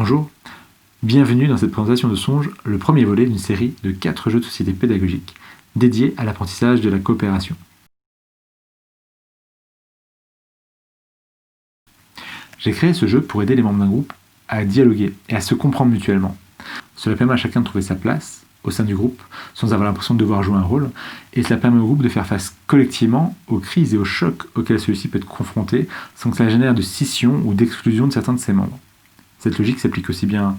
Bonjour, bienvenue dans cette présentation de Songe, le premier volet d'une série de 4 jeux de société pédagogiques dédiés à l'apprentissage de la coopération. J'ai créé ce jeu pour aider les membres d'un groupe à dialoguer et à se comprendre mutuellement. Cela permet à chacun de trouver sa place au sein du groupe sans avoir l'impression de devoir jouer un rôle, et cela permet au groupe de faire face collectivement aux crises et aux chocs auxquels celui-ci peut être confronté sans que cela génère de scission ou d'exclusion de certains de ses membres. Cette logique s'applique aussi bien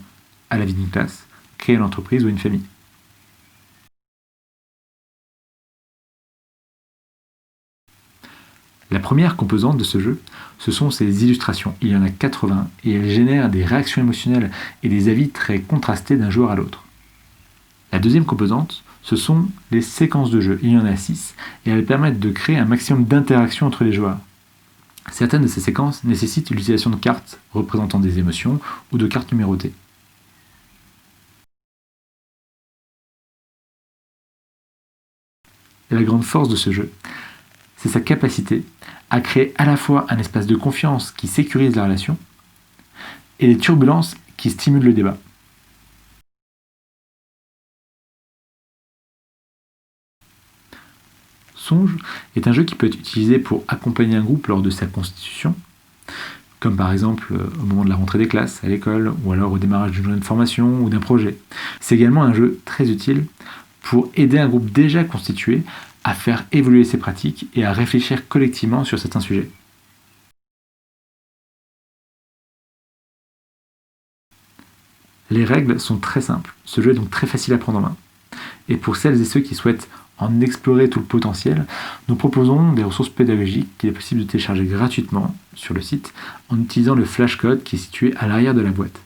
à la vie d'une classe, créer une entreprise ou une famille. La première composante de ce jeu, ce sont ses illustrations. Il y en a 80 et elles génèrent des réactions émotionnelles et des avis très contrastés d'un joueur à l'autre. La deuxième composante, ce sont les séquences de jeu. Il y en a 6 et elles permettent de créer un maximum d'interactions entre les joueurs. Certaines de ces séquences nécessitent l'utilisation de cartes représentant des émotions ou de cartes numérotées. Et la grande force de ce jeu, c'est sa capacité à créer à la fois un espace de confiance qui sécurise la relation et des turbulences qui stimulent le débat. Songe est un jeu qui peut être utilisé pour accompagner un groupe lors de sa constitution, comme par exemple au moment de la rentrée des classes à l'école, ou alors au démarrage d'une journée de formation ou d'un projet. C'est également un jeu très utile pour aider un groupe déjà constitué à faire évoluer ses pratiques et à réfléchir collectivement sur certains sujets. Les règles sont très simples, ce jeu est donc très facile à prendre en main. Et pour celles et ceux qui souhaitent en explorer tout le potentiel, nous proposons des ressources pédagogiques qu'il est possible de télécharger gratuitement sur le site en utilisant le flashcode qui est situé à l'arrière de la boîte.